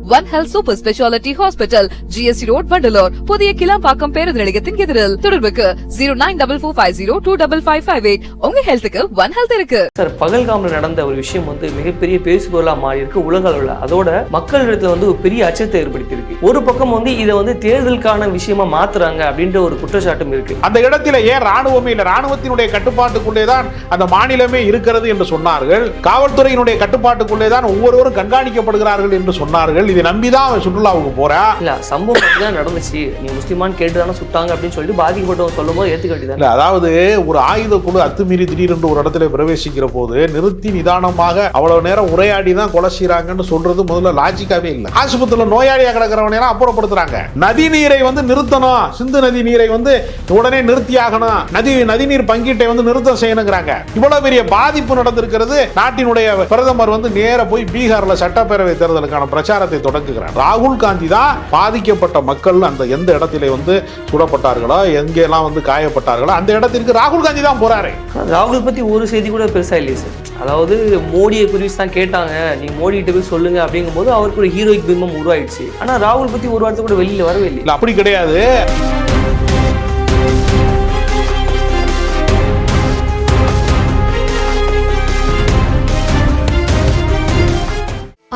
One Health Super Speciality Hospital, GST Road, Vandalore. புதிய கிளாம்பாக்கம் பேருந்து நிலையத்தின் எதிரில். தொடர்புக்கு 0944502558. உங்க ஹெல்த்துக்கு One Health இருக்கு. சார், பகல்காம்ல நடந்த ஒரு விஷயம் மிகப்பெரிய பேசுபொருளா மாறி இருக்கு உலக அளவில். அதோட மக்களிடத்துல ஒரு பெரிய அச்சத்தை ஏற்படுத்தி இருக்கு. ஒரு பக்கம் இதை தேர்தலுக்கான விஷயமா மாத்துறாங்க அப்படின்ற ஒரு குற்றச்சாட்டும் இருக்கு. அந்த இடத்துல ஏன் ராணுவமே இல்ல, ராணுவத்தினுடைய கட்டுப்பாட்டுக்குள்ளே தான் அந்த மாநிலமே இருக்கிறது என்று சொன்னார்கள். காவல்துறையினுடைய கட்டுப்பாட்டுக்குள்ளே தான் ஒவ்வொருவரும் கண்காணிக்கப்படுகிறார்கள் என்று சொன்னார்கள். இதை நம்பிதான் அவன் சுற்றுலாவுக்கு போறா. இல்ல, சம்பவம் தான் நடந்துச்சு. நீ முஸ்லிமான் கேட்டுதானே சுட்டாங்க அப்படின்னு சொல்லிட்டு பாதிக்கப்பட்டவங்க சொல்லும் போது ஏத்துக்க வேண்டியது. அதாவது ஒரு ஆயுத குழு அத்துமீறி திடீரென்று ஒரு இடத்துல பிரவேசிக்கிற போது நிறுத்தி நிதானமாக அவ்வளவு நேரம் உரையாடி தான் கொலை செய்யறாங்கன்னு சொல்றது முதல்ல லாஜிக்காவே இல்லை. ஆஸ்பத்திரியில நோயாளியா கிடக்கிறவனை அப்புறப்படுத்துறாங்க. நதி நீரை நிறுத்தணும், சிந்து நதி நீரை உடனே நிறுத்தி ஆகணும், நதிநீர் பங்கீட்டை நிறுத்தம் செய்யணுங்கிறாங்க. இவ்வளவு பெரிய பாதிப்பு நடந்திருக்கிறது. நாட்டினுடைய பிரதமர் நேர போய் பீகார்ல சட்டப்பேரவை தேர்தலுக்கான பிரச்சாரத்தை தொடங்குகிறார். ராகுல் காந்தி தான் பாதிக்கப்பட்ட மக்கள் அந்த எந்த இடத்திலே சுடப்பட்டார்களோ, எங்கெல்லாம் காயப்பட்டார்களோ அந்த இடத்திற்கு ராகுல் காந்தி தான் போறாரு. ராகுல் பத்தி ஒரு செய்தி கூட பெருசா இல்லையே சார். அதாவது மோடியை குறித்து தான் கேட்டாங்க, நீ மோடி கிட்ட போய் சொல்லுங்க அப்படிங்கும் போது அவருக்கு ஒரு ஹீரோயிக் பிம்பம் உருவாயிடுச்சு. ஆனா ராகுல் பத்தி ஒரு வார்த்தை கூட வெளியில வரவே இல்லை. அப்படி கிடையாது.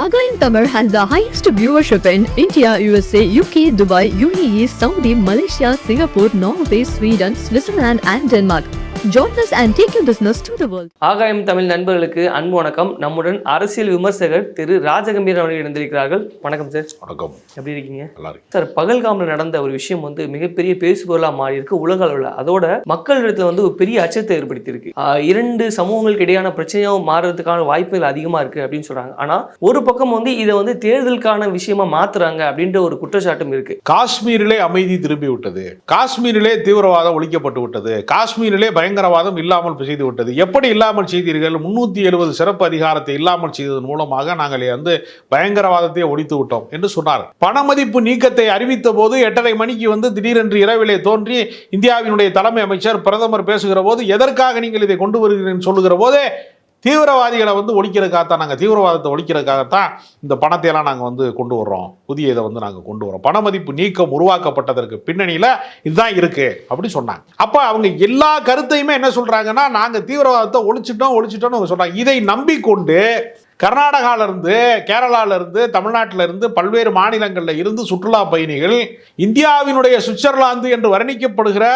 Aga in Tamil has the highest viewership in India, USA, UK, Dubai, UAE, Saudi, Malaysia, Singapore, Norway, Sweden, Switzerland and Denmark. Join us and take your business to the world. ஆகாயம் தமிழ் நண்பர்களுக்கு அன்பு வணக்கம். நம்முடன் அரசியல் விமர்சகர் திரு ராஜகம்பீரன் அவர்கள் இணைந்திருக்கிறார்கள். வணக்கம் சார். வணக்கம். எப்படி இருக்கீங்க? நல்லா இருக்கு சார். பகல்காம்ல நடந்த ஒரு விஷயம் மிகப்பெரிய பேசுபொருளா மாறி இருக்கு உலக அளவில். அதோட மக்களிடத்துல ஒரு பெரிய அச்சத்தை ஏற்படுத்தி இருக்கு. இரண்டு சமூகங்களுக்கு இடையான பிரச்சனையும் மாறுறதுக்கான வாய்ப்புகள் அதிகமா இருக்கு அப்படின்னு சொல்றாங்க. ஆனா ஒரு பக்கம் இதை தேர்தலுக்கான விஷயமா மாத்துறாங்க அப்படின்ற ஒரு குற்றச்சாட்டும் இருக்கு. காஷ்மீரிலே அமைதி திரும்பி விட்டது, காஷ்மீரிலே தீவிரவாதம் ஒழிக்கப்பட்டு விட்டது, காஷ்மீரிலே பயங்கரவாதம் இல்லாமல் செய்து விட்டது. எப்படி இல்லாமல் செய்தீர்கள்? 370 சிறப்பு அதிகாரத்தை இல்லாமல் செய்ததன் மூலமாக நாங்கள் பயங்கரவாதத்தை ஒழித்து விட்டோம் என்று சொன்னார். பணமதிப்பு நீக்கத்தை அறிவித்த போது 8:30 மணிக்கு திடீரென்று இரவிலே தோன்றி இந்தியாவினுடைய தலைமை அமைச்சர் பிரதமர் பேசுகிற போது எதற்காக நீங்கள் இதை கொண்டு வருகிறீர்கள் சொல்லுகிற போதே தீவிரவாதிகளை ஒழிக்கிறதுக்காகத்தான், நாங்கள் தீவிரவாதத்தை ஒழிக்கிறதுக்காகத்தான் இந்த பணத்தை எல்லாம் நாங்கள் கொண்டு வர்றோம், புதிய இதை நாங்கள் கொண்டு வரோம், பணமதிப்பு நீக்கம் உருவாக்கப்பட்டதற்கு பின்னணியில் இதுதான் இருக்கு அப்படி சொன்னாங்க. அப்போ அவங்க எல்லா கருத்தையுமே என்ன சொல்றாங்கன்னா, நாங்கள் தீவிரவாதத்தை ஒழிச்சிட்டோம்னு சொல்றாங்க. இதை நம்பிக்கொண்டு கர்நாடகால இருந்து, கேரளால இருந்து, தமிழ்நாட்டில இருந்து, பல்வேறு மாநிலங்களில் இருந்து சுற்றுலா பயணிகள் இந்தியாவினுடைய சுவிட்சர்லாந்து என்று வர்ணிக்கப்படுகிற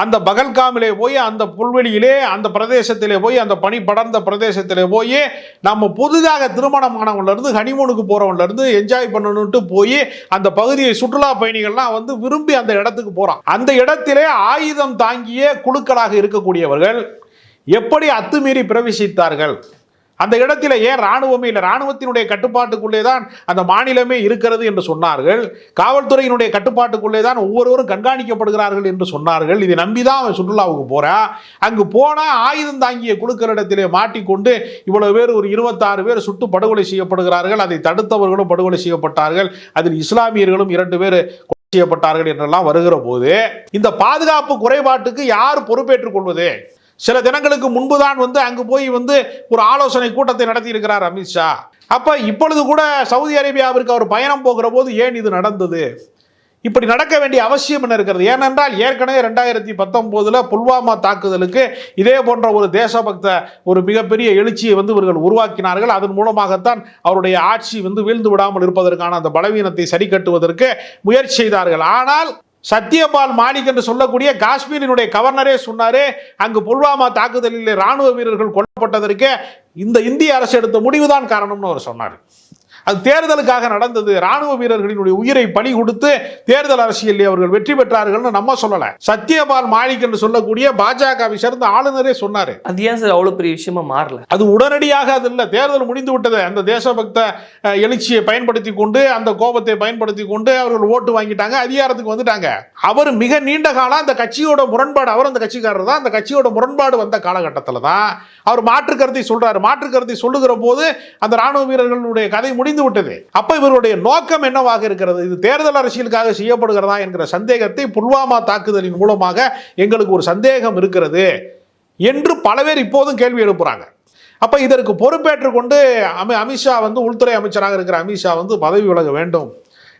அந்த பகல்காமிலே போய், அந்த புல்வெளியிலே, அந்த பிரதேசத்திலே போய், அந்த பனி படர்ந்த பிரதேசத்திலே போய், நம்ம புதிதாக திருமணமானவங்கள இருந்து, ஹனிமூனுக்கு போறவங்கள இருந்து என்ஜாய் பண்ணணும்ட்டு போய் அந்த பகுதியை சுற்றுலா பயணிகள்லாம் விரும்பி அந்த இடத்துக்கு போறான். அந்த இடத்திலே ஆயுதம் தாங்கிய குழுக்களாக இருக்கக்கூடியவர்கள் எப்படி அத்துமீறி பிரவேசித்தார்கள்? அந்த இடத்துல ஏன் ராணுவமே இல்லை, ராணுவத்தினுடைய கட்டுப்பாட்டுக்குள்ளே தான் அந்த மாநிலமே இருக்கிறது என்று சொன்னார்கள். காவல்துறையினுடைய கட்டுப்பாட்டுக்குள்ளே தான் ஒவ்வொருவரும் கண்காணிக்கப்படுகிறார்கள் என்று சொன்னார்கள். இதை நம்பிதான் அவன் சுற்றுலாவுக்கு போறான். அங்கு போனா ஆயுதம் தாங்கிய குழுக்களிடத்திலே மாட்டிக்கொண்டு இவ்வளவு பேர், ஒரு 26 பேர் சுட்டு படுகொலை செய்யப்படுகிறார்கள். அதை தடுத்தவர்களும் படுகொலை செய்யப்பட்டார்கள். அதில் இஸ்லாமியர்களும் 2 பேர் செய்யப்பட்டார்கள் என்றெல்லாம் வருகிற போது இந்த பாதுகாப்பு குறைபாட்டுக்கு யார் பொறுப்பேற்றுக் கொள்வது? சில தினங்களுக்கு முன்புதான் அங்கு போய் ஒரு ஆலோசனை கூட்டத்தை நடத்தி இருக்கிறார் அமித்ஷா. அப்ப இப்பொழுது கூட சவுதி அரேபியாவிற்கு அவர் பயணம் போகிற போது ஏன் இது நடந்தது? இப்படி நடக்க வேண்டிய அவசியம் என்ன இருக்கிறது? ஏனென்றால் ஏற்கனவே 2019 புல்வாமா தாக்குதலுக்கு இதே போன்ற ஒரு தேசபக்த ஒரு மிகப்பெரிய எழுச்சியை இவர்கள் உருவாக்கினார்கள். அதன் மூலமாகத்தான் அவருடைய ஆட்சி வீழ்ந்து விடாமல் இருப்பதற்கான அந்த பலவீனத்தை சரி கட்டுவதற்கு முயற்சி செய்தார்கள். ஆனால் சத்யபால் மாலிக் என்று சொல்லக்கூடிய காஷ்மீரினுடைய கவர்னரே சொன்னாரே, அங்கு புல்வாமா தாக்குதலில் ராணுவ வீரர்கள் கொல்லப்பட்டதற்கு இந்த இந்திய அரசு எடுத்த முடிவுதான் காரணம்னு அவர் சொன்னார். அது தேர்தலுக்காக நடந்தது. ராணுவ வீரர்களினுடைய உயிரை பலி கொடுத்து தேர்தல் அரசியலில் அவர்கள் வெற்றி பெற்றார்கள் நம்ம சொல்லல. சத்யபால் மாலிக் என்று சொல்லக்கூடிய பாஜகவை சேர்ந்த ஆளுநரே சொன்னாரு. அது ஏன் சார் அவ்வளவு பெரிய விஷயமா மாறல? அது உடனடியாக அது இல்ல, தேர்தல் முடிந்து விட்டது. அந்த தேசபக்த எழுச்சியை பயன்படுத்தி கொண்டு, அந்த கோபத்தை பயன்படுத்தி கொண்டு அவர்கள் ஓட்டு வாங்கிட்டாங்க, அதிகாரத்துக்கு வந்துட்டாங்க. அவர் மிக நீண்ட காலம் அந்த கட்சியோட முரண்பாடு, அவர் அந்த கட்சிக்காரர் தான், அந்த கட்சியோட முரண்பாடு வந்த காலகட்டத்தில் தான் அவர் மாற்று கருத்தை சொல்றாரு. மாற்று கருத்தை சொல்லுகிற போது அந்த ராணுவ வீரர்களுடைய கதை முடிந்து விட்டது. அப்ப இவருடைய நோக்கம் என்னவாக இருக்கிறது? இது தேர்தல் அரசியலுக்காக செய்யப்படுகிறதா என்கிற சந்தேகத்தை புல்வாமா தாக்குதலின் மூலமாக எங்களுக்கு ஒரு சந்தேகம் இருக்கிறது என்று பல பேர் இப்போதும் கேள்வி எழுப்புறாங்க. அப்போ இதற்கு பொறுப்பேற்று கொண்டு அமித்ஷா வந்து உள்துறை அமைச்சராக இருக்கிற அமித்ஷா வந்து பதவி விலக வேண்டும்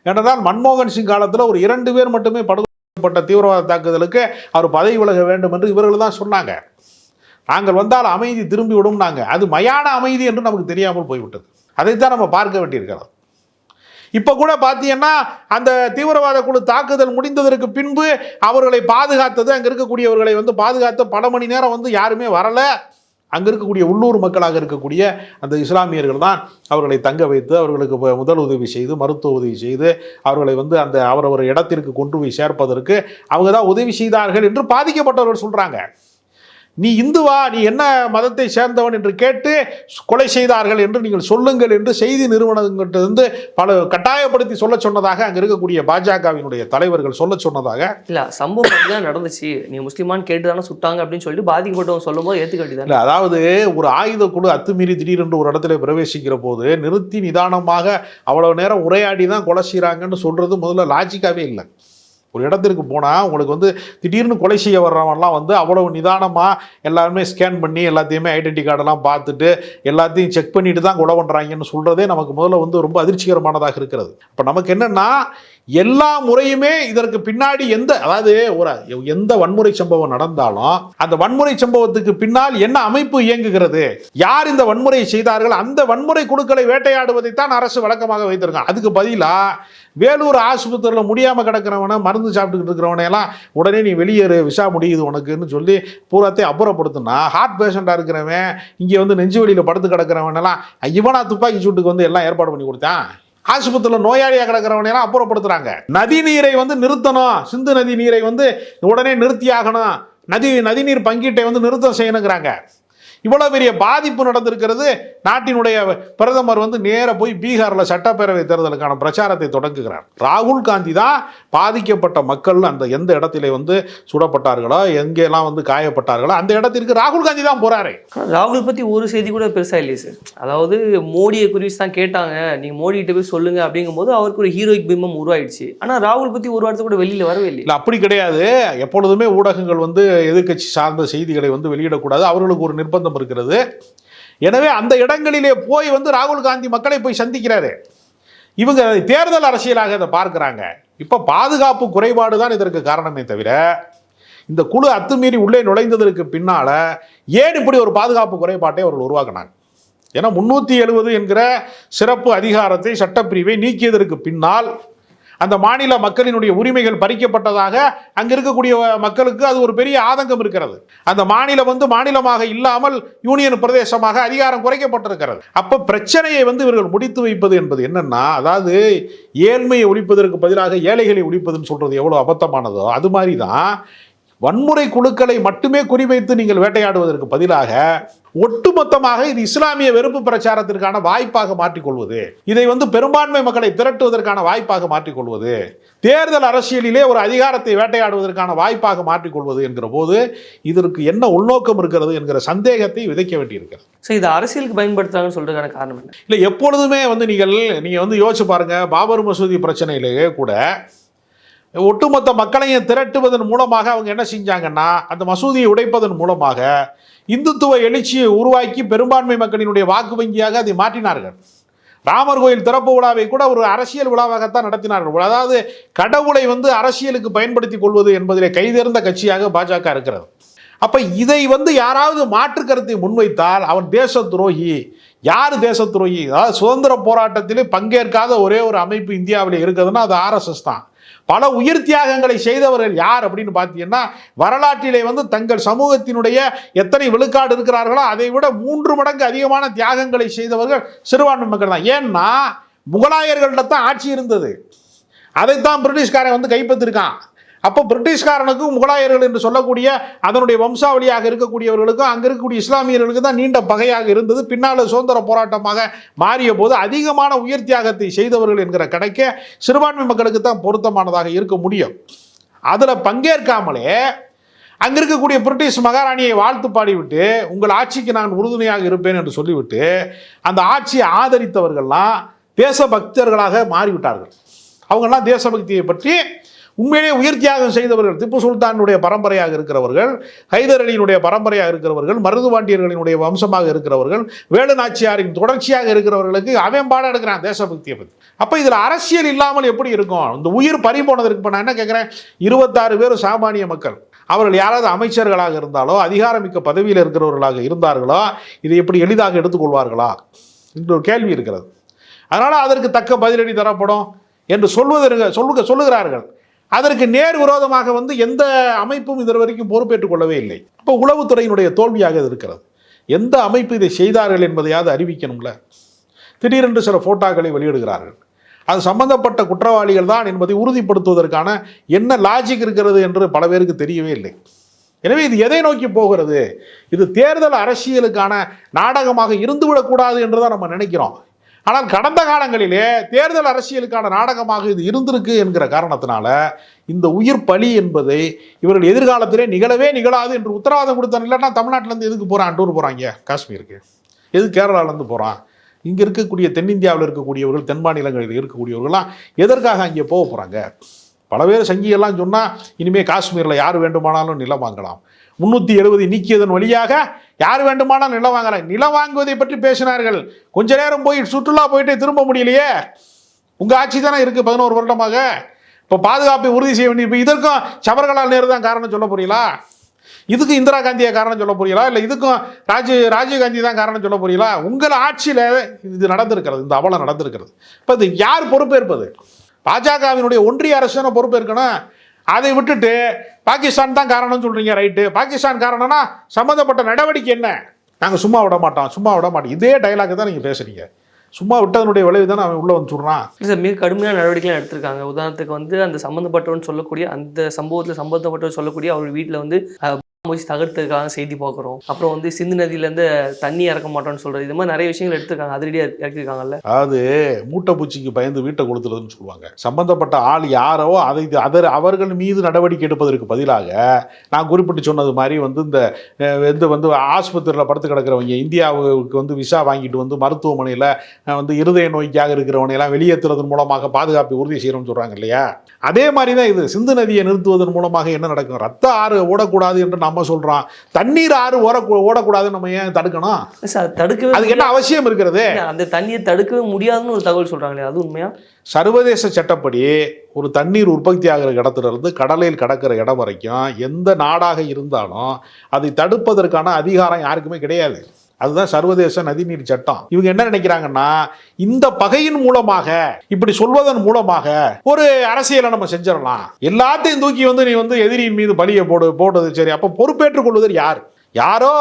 என்றால் மன்மோகன் சிங் காலத்தில் ஒரு 2 பேர் மட்டுமே படுகொலைப்பட்ட தீவிரவாத தாக்குதலுக்கு அவர் பதவி விலக வேண்டும் என்று இவர்கள் தான் சொன்னாங்க. நாங்கள் வந்தால் அமைதி திரும்பி விடும்னாங்க. அது மயான அமைதி என்று நமக்கு தெரியாமல் போய்விட்டது. அதைத்தான் நம்ம பார்க்க வேண்டியிருக்கிறது. இப்போ கூட பார்த்தீங்கன்னா அந்த தீவிரவாத குழு தாக்குதல் முடிந்ததற்கு பின்பு அவர்களை பாதுகாத்தது, அங்கே இருக்கக்கூடியவர்களை வந்து பாதுகாத்த பல மணி நேரம் வந்து யாருமே வரலை. அங்கே இருக்கக்கூடிய உள்ளூர் மக்களாக இருக்கக்கூடிய அந்த இஸ்லாமியர்கள் தான் அவர்களை தங்க வைத்து அவர்களுக்கு முதல் உதவி செய்து மருத்துவ உதவி செய்து அவர்களை வந்து அந்த அவரவர் இடத்திற்கு கொண்டு போய் சேர்ப்பதற்கு அவங்க தான் உதவி செய்தார்கள் என்று பாதிக்கப்பட்டவர்கள் சொல்கிறாங்க. நீ இந்துவா, நீ என்ன மதத்தை சேர்ந்தவன் என்று கேட்டு கொலை செய்தார்கள் என்று நீங்கள் சொல்லுங்கள் என்று செய்தி நிறுவனங்கிட்ட பல கட்டாயப்படுத்தி சொல்ல சொன்னதாக அங்கே இருக்கக்கூடிய பாஜகவினுடைய தலைவர்கள் சொல்ல சொன்னதாக. இல்லை, சம்பவம் தான் நடந்துச்சு, நீ முஸ்லிமான்னு கேட்டு தானே சுட்டாங்க அப்படின்னு சொல்லிட்டு பாதிக்கப்பட்டவங்க சொல்லும் போது ஏற்றுக்க வேண்டியது. இல்லை, அதாவது ஒரு ஆயுத குழு அத்துமீறி திடீரென்று ஒரு இடத்துல பிரவேசிக்கிற போது நிறுத்தி நிதானமாக அவ்வளவு நேரம் உரையாடி தான் கொலை செய்கிறாங்கன்னு சொல்றது முதல்ல லாஜிக்காவே இல்லை. ஒரு இடத்திற்கு போனால் உங்களுக்கு வந்து திடீர்னு கொலை செய்ய வர்றவன்லாம் வந்து அவ்வளவு நிதானமாக எல்லாருமே ஸ்கேன் பண்ணி எல்லாத்தையுமே ஐடென்டி கார்டெல்லாம் பார்த்துட்டு எல்லாத்தையும் செக் பண்ணிட்டு தான் கொலை பண்ணுறாங்கன்னு சொல்கிறதே நமக்கு முதல்ல வந்து ரொம்ப அதிர்ச்சிகரமானதாக இருக்கிறது. இப்போ நமக்கு என்னென்னா எல்லா முறையுமே இதற்கு பின்னாடி அதாவது எந்த வன்முறை சம்பவம் நடந்தாலும் அந்த வன்முறை சம்பவத்துக்கு பின்னால் என்ன அமைப்பு இயங்குகிறது, யார் இந்த வன்முறையை செய்தார்கள், அந்த வன்முறை குழுக்களை வேட்டையாடுவதைத்தான் அரசு வழக்கமாக வைத்திருக்காங்க. அதுக்கு பதிலாக வேலூர் ஆஸ்பத்திரியில் முடியாமல் கிடக்கிறவனை மருந்து சாப்பிட்டுக்கிட்டு இருக்கிறவனையெல்லாம் உடனே நீ வெளியேறு, விசா முடியுது உனக்குன்னு சொல்லி பூராத்தையும் அப்புறப்படுத்தினா, ஹார்ட் பேஷண்ட்டாக இருக்கிறவன் இங்கே வந்து நெஞ்சு வலியில் படுத்து கிடக்கிறவனெல்லாம் இவனா துப்பாக்கி சூட்டுக்கு வந்து எல்லாம் ஏற்பாடு பண்ணி கொடுத்தான். ஆஸ்பத்திரியில் நோயாளியாக கிடக்கிறவனையெல்லாம் அப்புறப்படுத்துறாங்க. நதி நீரை வந்து நிறுத்தணும், சிந்து நதி நீரை வந்து உடனே நிறுத்தியாகணும், நதிநீர் பங்கீட்டை வந்து நிறுத்தம் செய்யணுங்கிறாங்க. இவ்வளோ பெரிய பாதிப்பு நடந்திருக்கிறது. நாட்டினுடைய பிரதமர் வந்து நேர போய் பீகாரில் சட்டப்பேரவை தேர்தலுக்கான பிரச்சாரத்தை தொடங்குகிறார். ராகுல் காந்தி தான் பாதிக்கப்பட்ட மக்கள் அந்த எந்த இடத்துல வந்து சுடப்பட்டார்களோ எங்கெல்லாம் வந்து காயப்பட்டார்களோ அந்த இடத்திற்கு ராகுல் காந்தி தான் போறாரு. ராகுல் பற்றி ஒரு செய்தி கூட பெருசாக இல்லையே சார். அதாவது மோடியை குறித்து தான் கேட்டாங்க, நீங்கள் மோடிகிட்ட போய் சொல்லுங்க அப்படிங்கும்போது அவருக்கு ஒரு ஹீரோயிக் பிம்பம் உருவாயிடுச்சு. ஆனால் ராகுல் பற்றி ஒரு வார்த்தை கூட வெளியில் வரவே இல்லை. இல்லை, அப்படி கிடையாது. எப்பொழுதுமே ஊடகங்கள் வந்து எதிர்க்கட்சி சார்ந்த செய்திகளை வந்து வெளியிடக்கூடாது, அவர்களுக்கு ஒரு நிர்பந்தம் இருக்கிறது. எனவே அந்த இடங்களிலே போய் வந்து ராகுல் காந்தி மக்களை போய் சந்திக்கிறாரு. இவங்க தேர்தல் அரசியலாக இதை பார்க்கிறாங்க. இப்ப பாதுகாப்பு குறைபாடு தான் இதற்கு காரணமே தவிர இந்த குழு அத்துமீறி உள்ளே நுழைந்ததற்கு பின்னால ஏன் இப்படி ஒரு பாதுகாப்பு குறைபாட்டை அவர்கள் உருவாக்கினாங்க. ஏன்னா 370 என்கிற சிறப்பு அதிகாரத்தை சட்டப்பிரிவை நீக்கியதற்கு பின்னால் அந்த மாநில மக்களினுடைய உரிமைகள் பறிக்கப்பட்டதாக அங்க இருக்கக்கூடிய மக்களுக்கு அது ஒரு பெரிய ஆதங்கம் இருக்கிறது. அந்த மாநிலம் வந்து மாநிலமாக இல்லாமல் யூனியன் பிரதேசமாக அதிகாரம் குறைக்கப்பட்டிருக்கிறது. அப்ப பிரச்சனையை வந்து இவர்கள் முடித்து வைப்பது என்பது என்னன்னா, அதாவது ஏழ்மையை ஒழிப்பதற்கு பதிலாக ஏழைகளை ஒழிப்பதுன்னு சொல்றது எவ்வளவு அபத்தமானதோ அது மாதிரி தான் வன்முறை குழுக்களை மட்டுமே குறிவைத்து நீங்கள் வேட்டையாடுவதற்கு பதிலாக ஒட்டுமொத்தமாக இது இஸ்லாமிய வெறுப்பு பிரச்சாரத்திற்கான வாய்ப்பாக மாற்றிக்கொள்வது, இதை வந்து பெரும்பான்மை மக்களை திரட்டுவதற்கான வாய்ப்பாக மாற்றிக்கொள்வது, தேர்தல் அரசியலிலே ஒரு அதிகாரத்தை வேட்டையாடுவதற்கான வாய்ப்பாக மாற்றிக்கொள்வது என்கிற போது இதற்கு என்ன உள்நோக்கம் இருக்கிறது என்கிற சந்தேகத்தை விதைக்க வேண்டியிருக்கிறது. ஸோ இது அரசியலுக்கு பயன்படுத்துறாங்கன்னு சொல்றதுக்கான காரணம் என்ன? இல்லை, எப்பொழுதுமே வந்து நீங்க வந்து யோசிச்சு பாருங்க. பாபர் மசூதி பிரச்சனையிலேயே கூட ஒட்டுமொத்த மக்களையும் திரட்டுவதன் மூலமாக அவங்க என்ன செஞ்சாங்கன்னா, அந்த மசூதியை உடைப்பதன் மூலமாக இந்துத்துவ எழுச்சியை உருவாக்கி பெரும்பான்மை மக்களினுடைய வாக்கு வங்கியாக அதை மாற்றினார்கள். ராமர் கோயில் திறப்பு விழாவை கூட ஒரு அரசியல் விழாவாகத்தான் நடத்தினார்கள். அதாவது கடவுளை வந்து அரசியலுக்கு பயன்படுத்தி கொள்வது என்பதிலே கைதேர்ந்த கட்சியாக பாஜக இருக்கிறது. அப்ப இதை வந்து யாராவது மாற்று கருத்தை முன்வைத்தால் அவன் தேச துரோகி. யார் தேச துரோகி? அதாவது சுதந்திர போராட்டத்திலே பங்கேற்காத ஒரே ஒரு அமைப்பு இந்தியாவில் இருக்குதுன்னா அது RSS தான். பல உயிர் தியாகங்களை செய்தவர்கள் யார் அப்படின்னு பார்த்தீங்கன்னா, வரலாற்றிலே வந்து தங்கள் சமூகத்தினுடைய எத்தனை விழுக்காடு இருக்கிறார்களோ அதை விட 3 மடங்கு அதிகமான தியாகங்களை செய்தவர்கள் சிறுபான்மை மக்கள் தான். ஏன்னா முகலாயர்கள்ட்ட தான் ஆட்சி இருந்தது, அதைத்தான் பிரிட்டிஷ்காரன் வந்து கைப்பற்றிருக்கான். அப்போ பிரிட்டிஷ்காரனுக்கும் முகலாயர்கள் என்று சொல்லக்கூடிய அதனுடைய வம்சாவளியாக இருக்கக்கூடியவர்களுக்கும் அங்கே இருக்கக்கூடிய இஸ்லாமியர்களுக்கு தான் நீண்ட பகையாக இருந்தது. பின்னால் சுதந்திர போராட்டமாக மாறிய போது அதிகமான உயிர் தியாகத்தை செய்தவர்கள் என்கிற கணக்கே சிறுபான்மை மக்களுக்கு தான் பொருத்தமானதாக இருக்க முடியும். அதில் பங்கேற்காமலே அங்கே இருக்கக்கூடிய பிரிட்டிஷ் மகாராணியை வாழ்த்து பாடிவிட்டு உங்கள் ஆட்சிக்கு நான் உறுதுணையாக இருப்பேன் என்று சொல்லிவிட்டு அந்த ஆட்சியை ஆதரித்தவர்கள்லாம் தேசபக்தர்களாக மாறிவிட்டார்கள். அவங்கெல்லாம் தேசபக்தியை பற்றி உண்மையிலேயே உயிர் தியாகம் செய்தவர்கள் திப்பு சுல்தானுடைய பரம்பரையாக இருக்கிறவர்கள், ஹைதர் அலியினுடைய பரம்பரையாக இருக்கிறவர்கள், மருதுபாண்டியர்களினுடைய வம்சமாக இருக்கிறவர்கள், வேலு நாச்சியாரின் தொடர்ச்சியாக இருக்கிறவர்களுக்கு அவன் பாடம் எடுக்கிறான் தேசபக்தியை பற்றி. அப்போ இதில் அரசியல் இல்லாமல் எப்படி இருக்கும்? இந்த உயிர் பறி போனதற்கு இப்போ நான் என்ன கேட்குறேன், 26 பேர் சாமானிய மக்கள், அவர்கள் யாராவது அமைச்சர்களாக இருந்தாலோ அதிகாரமிக்க பதவியில் இருக்கிறவர்களாக இருந்தார்களோ இதை எப்படி எளிதாக எடுத்துக்கொள்வார்களா என்ற ஒரு கேள்வி இருக்கிறது. அதனால் அதற்கு தக்க பதிலடி தரப்படும் என்று சொல்லுகிறார்கள். அதற்கு நேர் விரோதமாக எந்த அமைப்பும் இது வரைக்கும் பொறுப்பேற்றுக் கொள்ளவே இல்லை. இப்போ உளவுத்துறையினுடைய தோல்வியாக இது இருக்கிறது. எந்த அமைப்பு இதை செய்தார்கள் என்பதையாவது அறிவிக்கணும்ல. திடீரென்று சில போட்டோக்களை வெளியிடுகிறார்கள். அது சம்பந்தப்பட்ட குற்றவாளிகள் தான் என்பதை உறுதிப்படுத்துவதற்கான என்ன லாஜிக் இருக்கிறது என்று பல பேருக்கு தெரியவே இல்லை. எனவே இது எதை நோக்கி போகிறது? இது தேர்தல் அரசியலுக்கான நாடகமாக இருந்துவிடக்கூடாது என்றுதான் நம்ம நினைக்கிறோம். ஆனால் கடந்த காலங்களிலே தேர்தல் அரசியலுக்கான நாடகமாக இது இருந்திருக்கு என்கிற காரணத்தினால இந்த உயிர் பலி என்பதை இவர்கள் எதிர்காலத்திலே நிகழவே நிகழாது என்று உத்தரவாதம் கொடுத்தாங்க. இல்லைன்னா தமிழ்நாட்டிலேருந்து எதுக்கு போகிறான் டூர் போகிறாங்க காஷ்மீருக்கு, எதுக்கு கேரளாவிலேருந்து போகிறான், இங்கே இருக்கக்கூடிய தென்னிந்தியாவில் இருக்கக்கூடியவர்கள், தென் மாநிலங்களில் இருக்கக்கூடியவர்கள்லாம் எதற்காக அங்கே போக போகிறாங்க? பல பேர் சங்கியெல்லாம் சொன்னால் இனிமேல் காஷ்மீரில் யார் வேண்டுமானாலும் நிலம் வாங்கலாம், 370 நீக்கியதன் வழியாக யார் வேண்டுமானாலும் நிலம் வாங்கலாம். நிலம் வாங்குவதை பற்றி பேசினார்கள். கொஞ்ச நேரம் போய் சுற்றுலா போயிட்டு திரும்ப முடியலையே. உங்கள் ஆட்சி தானே இருக்குது 11 வருடமாக. இப்போ பாதுகாப்பை உறுதி செய்ய வேண்டிய, இப்போ இதற்கும் ஜவஹர்லால் நேரு தான் காரணம் சொல்ல போறீங்களா? இதுக்கும் இந்திரா காந்தியை காரணம் சொல்ல போறீங்களா? இல்லை இதுக்கும் ராஜீவ்காந்தி தான் காரணம் சொல்ல போறீங்களா? உங்கள் ஆட்சியில் இது நடந்திருக்கிறது, இந்த அவலம் நடந்திருக்கிறது. இப்போ இது யார் பொறுப்பேற்பது? பாஜகவினுடைய ஒன்றிய அரசு தானே பொறுப்பேற்கணும். அதை விட்டுட்டு பாகிஸ்தான் தான் காரணம்னு சொல்றீங்க. ரைட்டு, பாகிஸ்தான் காரணம்னா சம்மந்தப்பட்ட நடவடிக்கை என்ன? நாங்கள் சும்மா விட மாட்டோம். இதே டைலாக் தான் நீங்கள் பேசுறீங்க. சும்மா விட்டதனுடைய விளைவு தானே அவன் உள்ள வந்து சொல்றான். சார், மிக கடுமையான நடவடிக்கைலாம் எடுத்திருக்காங்க. உதாரணத்துக்கு அந்த சம்மந்தப்பட்டவன் சொல்லக்கூடிய, அந்த சம்பவத்தில் சம்பந்தப்பட்டவன் சொல்லக்கூடிய அவர் வீட்டில் வச்சு தகர்த்ததுக்காக செய்தி பார்க்குறோம். அப்புறம் சிந்து நதியிலேருந்து தண்ணி இறக்க மாட்டோம்னு சொல்கிறது, இது மாதிரி நிறைய விஷயங்கள் எடுத்திருக்காங்க, அதிரடியாக இறக்கிருக்காங்கல்ல. அதாவது மூட்டை பூச்சிக்கு பயந்து வீட்டை கொடுத்துறதுன்னு சொல்லுவாங்க. சம்பந்தப்பட்ட ஆள் யாரோ அவர்கள் மீது நடவடிக்கை எடுப்பதற்கு பதிலாக நான் குறிப்பிட்டு சொன்னது மாதிரி இந்த ஆஸ்பத்திரியில் படுத்து கிடக்கிறவங்க, இந்தியாவுக்கு விசா வாங்கிட்டு மருத்துவமனையில் இருதய நோய்க்காக இருக்கிறவனையெல்லாம் வெளியேற்றுறதன் மூலமாக பாதுகாப்பை உறுதி செய்யணும்னு சொல்கிறாங்க இல்லையா? அதே மாதிரி தான் இது. சிந்து நதியை நிறுத்துவதன் மூலமாக என்ன நடக்கும்? ரத்த ஆறு ஓடக்கூடாது என்று நம்ம சொல்றோம். தண்ணீர் ஆறு ஓடக்கூடாதுன்னு நம்ம ஏன் தடுக்கணும்? தடுக்கவே அதுக்கு என்ன அவசியம் இருக்கிறது? அந்த தண்ணியை தடுக்கவே முடியாதுன்னு ஒரு தகவல் சொல்றாங்களே, அது உண்மையா? சர்வதேச சட்டப்படி ஒரு தண்ணீர் உற்பத்தி ஆகிற இடத்துல இருந்து கடலில் கடக்கிற இடம் வரைக்கும் எந்த நாடாக இருந்தாலும் அதை தடுப்பதற்கான அதிகாரம் யாருக்குமே கிடையாது. அதுதான் சர்வதேச நதிநீர் சட்டம். இவங்க என்ன நினைக்கிறாங்கன்னா, இந்த பகையின் மூலமாக, இப்படி சொல்வதன் மூலமாக ஒரு அரசியலை நம்ம செஞ்சிடலாம். எல்லாத்தையும் தூக்கி நீ எதிரியின் மீது பலியை போடுறது சரி. அப்ப பொறுப்பேற்றுக் கொள்வதற்கு யாரோ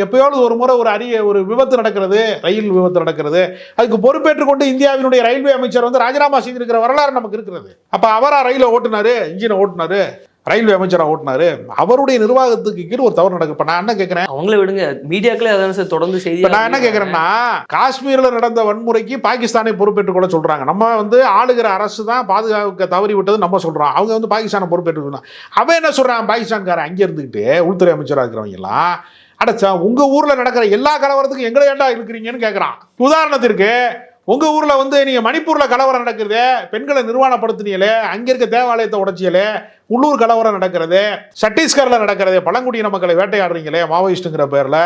எப்பயாவது ஒரு முறை ஒரு விபத்து நடக்கிறது, ரயில் விபத்து நடக்கிறது, அதுக்கு பொறுப்பேற்றுக் கொண்டு இந்தியாவினுடைய ரயில்வே அமைச்சர் ராஜினாமா செய்திருக்கிற வரலாறு நமக்கு இருக்கிறது. அப்ப அவரா ரயிலை ஓட்டுனாரு, இன்ஜினை ஓட்டுனாரு, ரயில்வே அமைச்சராக ஓட்டினாரு, அவருடைய நிர்வாகத்துக்கு கீழே ஒரு தவறு நடக்கு. இப்போ நான் என்ன கேட்குறேன், அவங்கள விடுங்க, மீடியாக்களே அதான் சார் தொடர்ந்து செய்தி. நான் என்ன கேட்குறேன்னா, காஷ்மீரில் நடந்த வன்முறைக்கு பாகிஸ்தானை பொறுப்பேற்றுக் கொள்ள சொல்கிறாங்க. நம்ம ஆளுகிற அரசு தான் பாதுகாக்க தவறி விட்டது நம்ம சொல்கிறோம். அவங்க பாகிஸ்தானை பொறுப்பேற்றுக்கணும். அவன் என்ன சொல்கிறான், பாகிஸ்தான்காரன் அங்கே இருந்துக்கிட்டு உள்துறை அமைச்சராக இருக்கிறவங்க எல்லாம், அடைச்சா உங்கள் ஊரில் நடக்கிற எல்லா கலவரத்துக்கும் எங்களை ஏண்டா இருக்கிறீங்கன்னு கேட்குறான். உதாரணத்திற்கு உங்கள் ஊரில் நீங்கள் மணிப்பூரில் கலவரம் நடக்குது, பெண்களை நிர்வாணப்படுத்தினீங்களே, அங்கே இருக்க தேவாலயத்தை உடைச்சியலே, உள்ளூர் கலவரம் நடக்கிறது, சத்தீஸ்கரில் நடக்கிறது, பழங்குடியின மக்களை வேட்டையாடுறீங்களே மாவோயிஸ்ட்டுங்கிற பேரில்,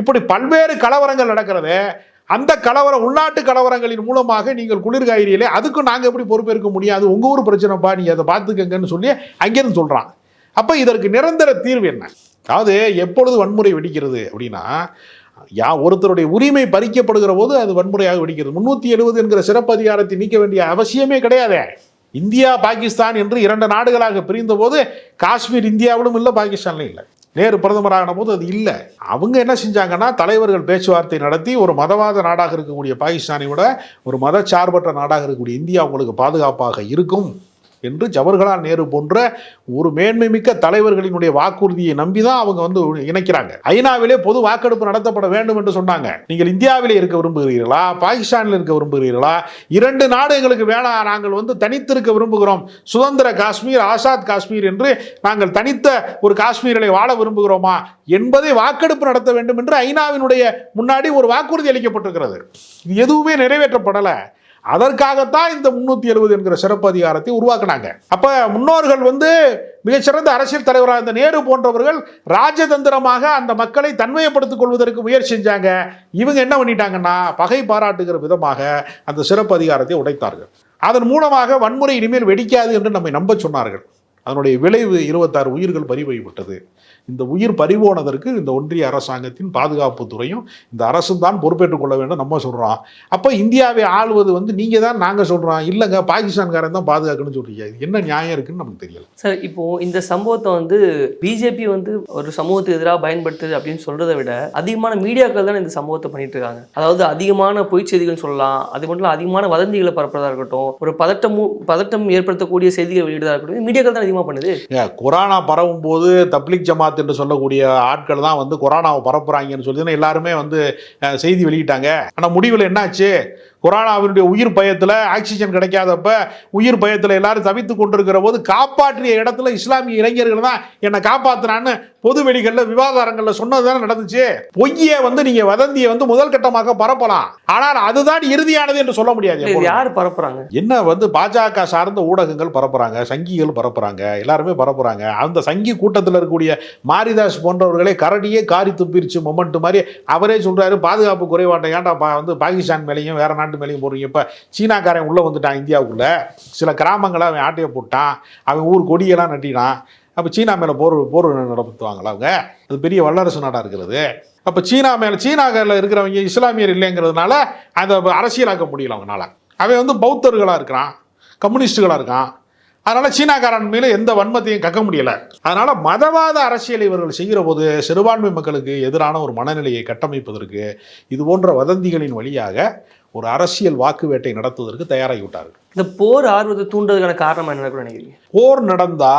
இப்படி பல்வேறு கலவரங்கள் நடக்கிறது. அந்த உள்நாட்டு கலவரங்களின் மூலமாக நீங்கள் குளிர்காயிலே, அதுக்கும் நாங்கள் எப்படி பொறுப்பேற்க முடியாது, உங்கள் ஊர் பிரச்சனைப்பா, நீங்கள் அதை பார்த்துக்கங்கன்னு சொல்லி அங்கேருந்து சொல்கிறான். அப்போ இதற்கு நிரந்தர தீர்வு என்ன? அதாவது எப்பொழுது வன்முறை வெடிக்கிறது அப்படின்னா, ஒருத்தருடைய உரிமை பறிக்கப்படுகிற போது அது வன்முறையாக வெடிக்கிறது. 370 என்கிற சிறப்பு அதிகாரத்தை நீக்க வேண்டிய அவசியமே கிடையாது. இந்தியா பாகிஸ்தான் என்று 2 நாடுகளாக பிரிந்த போது காஷ்மீர் இந்தியாவிலும் இல்லை, பாகிஸ்தான்லையும் இல்லை. நேரு பிரதமரான போது அது இல்லை. அவங்க என்ன செஞ்சாங்கன்னா, தலைவர்கள் பேச்சுவார்த்தை நடத்தி ஒரு மதவாத நாடாக இருக்கக்கூடிய பாகிஸ்தானை விட ஒரு மதச்சார்பற்ற நாடாக இருக்கக்கூடிய இந்தியா உங்களுக்கு பாதுகாப்பாக இருக்கும் என்று ஜவஹர்லால் நேரு போன்ற ஒரு மேன்மை மிக்க தலைவர்களினுடைய வாக்குறுதியை நம்பிதான் அவங்க இணைக்கிறாங்க. ஐநாவிலே பொது வாக்கெடுப்பு நடத்தப்பட வேண்டும் என்று சொன்னாங்க. நீங்கள் இந்தியாவிலே இருக்க விரும்புகிறீர்களா, பாகிஸ்தானில் இருக்க விரும்புகிறீர்களா? 2 நாடு எங்களுக்கு வேணாம், நாங்கள் தனித்திருக்க விரும்புகிறோம், சுதந்திர காஷ்மீர், ஆசாத் காஷ்மீர் என்று நாங்கள் தனித்த ஒரு காஷ்மீரிலே வாழ விரும்புகிறோமா என்பதை வாக்கெடுப்பு நடத்த வேண்டும் என்று ஐநாவினுடைய முன்னாடி ஒரு வாக்குறுதி அளிக்கப்பட்டிருக்கிறது. இது எதுவுமே நிறைவேற்றப்படலை. அதற்காகத்தான் இந்த 370 என்கிற சிறப்பு அதிகாரத்தை உருவாக்குனாங்க. அப்ப முன்னோர்கள் மிகச்சிறந்த அரசியல் தலைவராக இந்த நேரு போன்றவர்கள் ராஜதந்திரமாக அந்த மக்களை தன்மையப்படுத்திக் கொள்வதற்கு முயற்சி செஞ்சாங்க. இவங்க என்ன பண்ணிட்டாங்கன்னா பகை பாராட்டுகிற விதமாக அந்த சிறப்பு அதிகாரத்தை உடைத்தார்கள். அதன் மூலமாக வன்முறை இனிமேல் வெடிக்காது என்று நம்மை நம்ப சொன்னார்கள். அதனுடைய விளைவு 26 உயிர்கள் பறிபோய்விட்டது. இந்த உயிர் பறிபோனதற்கு இந்த ஒன்றிய அரசாங்கத்தின் பாதுகாப்பு துறையும் இந்த அரசும் தான் பொறுப்பேற்றுக் கொள்ள வேண்டும் நம்ம சொல்கிறோம். அப்போ இந்தியாவை ஆளுவது நீங்கள் தான் நாங்கள் சொல்கிறோம், இல்லைங்க பாகிஸ்தான்காரன் தான் பாதுகாக்கணும்னு சொல்கிறீங்க. இது என்ன நியாயம் இருக்குன்னு நமக்கு தெரியல. சார், இப்போது இந்த சம்பவத்தை பிஜேபி ஒரு சமூகத்துக்கு எதிராக பயன்படுத்துது அப்படின்னு சொல்கிறத விட அதிகமான மீடியாக்கள் தான் இந்த சம்பவத்தை பண்ணிட்டு இருக்காங்க. அதாவது அதிகமான பொய் செய்திகள் சொல்லலாம், அது மட்டும் இல்லை அதிகமான வதந்திகளை பரப்புறதா இருக்கட்டும், ஒரு பதட்டம் ஏற்படுத்தக்கூடிய செய்திகள் வெளியிடதா இருக்கட்டும், மீடியாக்கள் தான் அதிகமாக பண்ணுது. கொரோனா பரவும் போது தப்லீக் ஜமாத் என்று சொல்லக்கூடிய ஆட்கள் தான் கொரோனாவை பரப்புறாங்கன்னு சொல்லி எல்லாருமே செய்தி வெளியிட்டாங்க. ஆனால் முடிவில் என்னாச்சு? கொரோனாவினுடைய உயிர் பயத்தில் ஆக்சிஜன் கிடைக்காதப்ப உயிர் பயத்தில் எல்லாரும் தவித்து கொண்டிருக்கிற போது காப்பாற்றிய இடத்துல இஸ்லாமிய இளைஞர்கள் தான் என்னை காப்பாற்றினான்னு பொது வெளிகளில் விவாதாரங்களில் சொன்னதுதான் நடந்துச்சு. பொய்யை நீங்கள் வதந்தியை முதல் கட்டமாக பரப்பலாம், ஆனால் அதுதான் இறுதியானது என்று சொல்ல முடியாது. யார் பரப்புறாங்க? என்ன பாஜக சார்ந்த ஊடகங்கள் பரப்புறாங்க, சங்கிகள் பரப்புறாங்க, எல்லாருமே பரப்புறாங்க. அந்த சங்கி கூட்டத்தில் இருக்கக்கூடிய மாரிதாஸ் போன்றவர்களே கரடியே காரி துப்பிருச்சு மொமெண்ட் மாதிரி அவரே சொல்றாரு, பாதுகாப்பு குறைபாட்டை ஏன்டா பாகிஸ்தான் மேலேயும் வேற நாட்டு மேலேயும் போடுறீங்க. இப்போ சீனாக்காரன் உள்ளே வந்துட்டான் இந்தியாவுக்குள்ள, சில கிராமங்களை அவன் ஆட்டையை போட்டான், அவன் ஊர் கொடியெல்லாம் நட்டினான். அப்போ சீனா மேலே போர் நடத்துவாங்களா அவங்க? அது பெரிய வல்லரசு நாடாக இருக்கிறது. அப்போ சீனாவில் இருக்கிறவங்க இஸ்லாமியர் இல்லைங்கிறதுனால அதை அரசியலாக்க முடியல அவங்களால. அவன் பௌத்தர்களாக இருக்கிறான், கம்யூனிஸ்டுகளாக இருக்கான். அதனால் சீனாக்காரன் மேலே எந்த வன்மத்தையும் கக்க முடியலை. அதனால் மதவாத அரசியலை இவர்கள் செய்கிற போது சிறுபான்மை மக்களுக்கு எதிரான ஒரு மனநிலையை கட்டமைப்பதற்கு இது போன்ற வதந்திகளின் வழியாக ஒரு அரசியல் வாக்கு வேட்டை நடத்துவதற்கு தயாராகி விட்டார்கள். இந்த போர் ஆர்வத்தை தூண்டுறதுக்கான காரணம் என்ன நினைக்கிறீங்க? போர் நடந்தா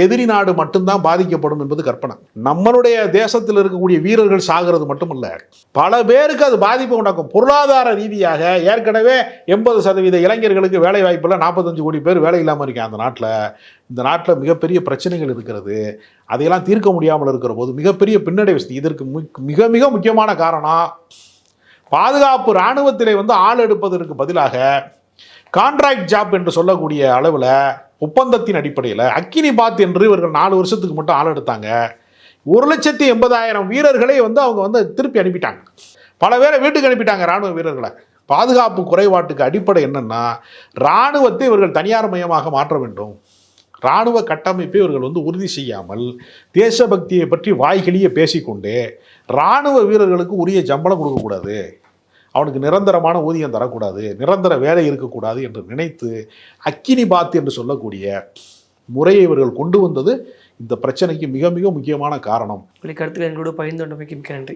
எதிரி நாடு மட்டும்தான் பாதிக்கப்படும் என்பது கற்பனை. நம்மளுடைய தேசத்தில் இருக்கக்கூடிய வீரர்கள் சாகிறது மட்டுமல்ல, பல பேருக்கு அது பாதிப்பு உண்டாக்கும். பொருளாதார ரீதியாக ஏற்கனவே 80% இளைஞர்களுக்கு வேலை வாய்ப்பில் 45 கோடி பேர் வேலை இல்லாமல் இருக்காங்க அந்த நாட்டில். இந்த நாட்டில் மிகப்பெரிய பிரச்சனைகள் இருக்கிறது. அதையெல்லாம் தீர்க்க முடியாமல் இருக்கிற போது மிகப்பெரிய பின்னடைவு. இதற்கு மிக மிக முக்கியமான காரணம் பாதுகாப்பு இராணுவத்திலே ஆள் எடுப்பதற்கு பதிலாக கான்ட்ராக்ட் ஜாப் என்று சொல்லக்கூடிய அளவில் ஒப்பந்தத்தின் அடிப்படையில் அக்கினி பாத் என்று இவர்கள் 4 வருஷத்துக்கு மட்டும் ஆள் எடுத்தாங்க. 1,80,000 வீரர்களை அவங்க திருப்பி அனுப்பிட்டாங்க. பல பேரை வீட்டுக்கு அனுப்பிட்டாங்க இராணுவ வீரர்களை. பாதுகாப்பு குறைபாட்டுக்கு அடிப்படை என்னன்னா, இராணுவத்தை இவர்கள் தனியார் மயமாக மாற்ற வேண்டும். இராணுவ கட்டமைப்பை இவர்கள் உறுதி செய்யாமல் தேசபக்தியை பற்றி வாய்களியே பேசிக்கொண்டு இராணுவ வீரர்களுக்கு உரிய சம்பளம் கொடுக்கக்கூடாது, அவனுக்கு நிரந்தரமான ஊதியம் தரக்கூடாது, நிரந்தர வேலை இருக்கக்கூடாது என்று நினைத்து அக்கினி பாத் என்று சொல்லக்கூடிய முறையை இவர்கள் கொண்டு வந்தது இந்த பிரச்சனைக்கு மிக மிக முக்கியமான காரணம். கருத்துக்கள் எங்களோட பகிர்ந்து கொண்டமைக்கு மிக்க நன்றி.